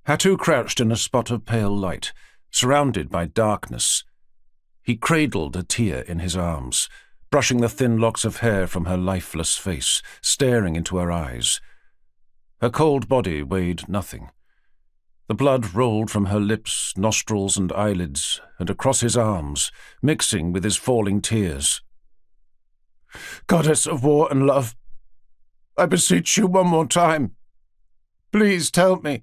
Hattu crouched in a spot of pale light, surrounded by darkness. He cradled a tear in his arms, brushing the thin locks of hair from her lifeless face, staring into her eyes. Her cold body weighed nothing. The blood rolled from her lips, nostrils, and eyelids, and across his arms, mixing with his falling tears. "Goddess of war and love, I beseech you one more time. Please tell me.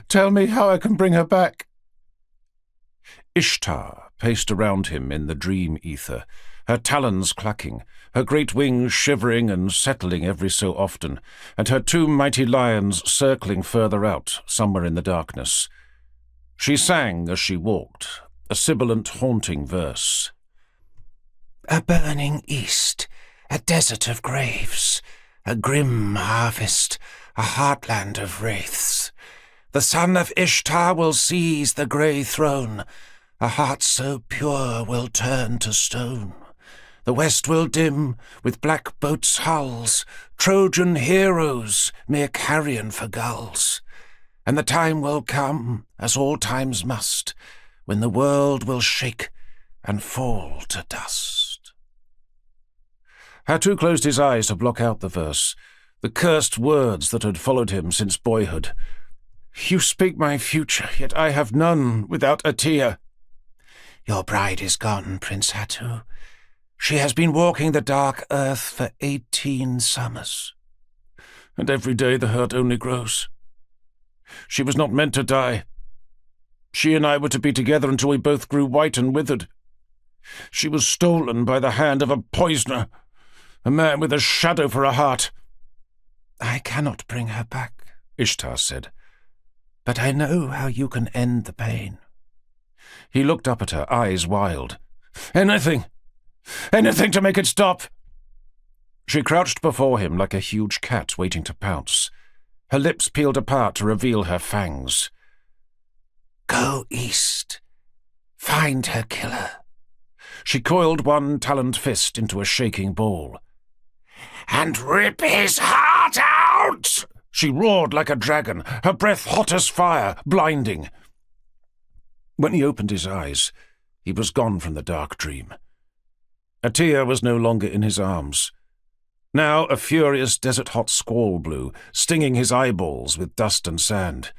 Tell me how I can bring her back." Ishtar paced around him in the dream ether, her talons clacking, her great wings shivering and settling every so often, and her two mighty lions circling further out, somewhere in the darkness. She sang as she walked, a sibilant, haunting verse. "A burning east, a desert of graves, a grim harvest, a heartland of wraiths. The son of Ishtar will seize the grey throne, a heart so pure will turn to stone. The west will dim with black boats' hulls, Trojan heroes, mere carrion for gulls. And the time will come, as all times must, when the world will shake and fall to dust." Hattu closed his eyes to block out the verse, the cursed words that had followed him since boyhood. "You speak my future, yet I have none without a tear." "Your bride is gone, Prince Hattu. She has been walking the dark earth for 18 summers. And every day the hurt only grows. She was not meant to die. She and I were to be together until we both grew white and withered. She was stolen by the hand of a poisoner, a man with a shadow for a heart." "I cannot bring her back," Ishtar said, "but I know how you can end the pain." He looked up at her, eyes wild. "Anything! Anything to make it stop!" She crouched before him like a huge cat waiting to pounce. Her lips peeled apart to reveal her fangs. "Go east. Find her killer." She coiled one taloned fist into a shaking ball. "And rip his heart out!" She roared like a dragon, her breath hot as fire, blinding. When he opened his eyes, he was gone from the dark dream. Atiyah was no longer in his arms. Now a furious desert-hot squall blew, stinging his eyeballs with dust and sand.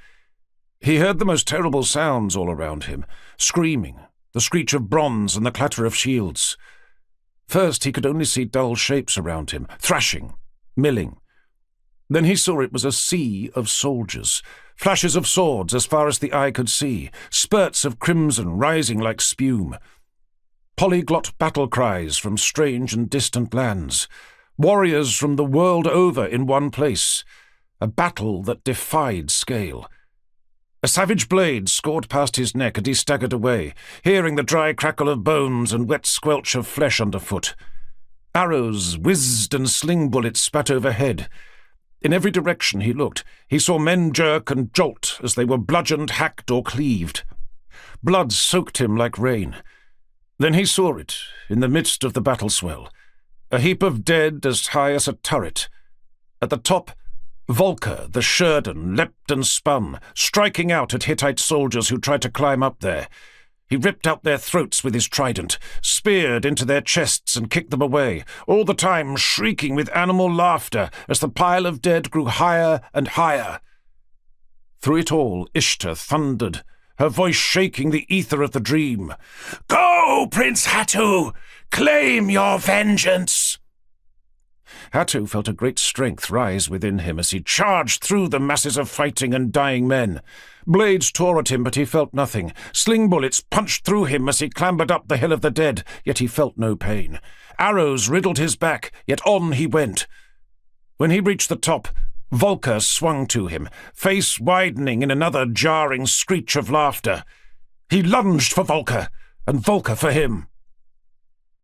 He heard the most terrible sounds all around him, screaming, the screech of bronze and the clatter of shields. First he could only see dull shapes around him, thrashing, milling. Then he saw it was a sea of soldiers, flashes of swords as far as the eye could see, spurts of crimson rising like spume. Polyglot battle cries from strange and distant lands, warriors from the world over in one place, a battle that defied scale. A savage blade scored past his neck and he staggered away, hearing the dry crackle of bones and wet squelch of flesh underfoot. Arrows whizzed and sling bullets spat overhead. In every direction he looked, he saw men jerk and jolt as they were bludgeoned, hacked, or cleaved. Blood soaked him like rain. Then he saw it, in the midst of the battle swell, a heap of dead as high as a turret. At the top, Volca the Sherden leapt and spun, striking out at Hittite soldiers who tried to climb up there. He ripped out their throats with his trident, speared into their chests and kicked them away, all the time shrieking with animal laughter as the pile of dead grew higher and higher. Through it all, Ishtar thundered, her voice shaking the ether of the dream. "Go, Prince Hattu! Claim your vengeance!" Hattu felt a great strength rise within him as he charged through the masses of fighting and dying men. Blades tore at him, but he felt nothing. Sling bullets punched through him as he clambered up the hill of the dead, yet he felt no pain. Arrows riddled his back, yet on he went. When he reached the top, Volca swung to him, face widening in another jarring screech of laughter. He lunged for Volca, and Volca for him.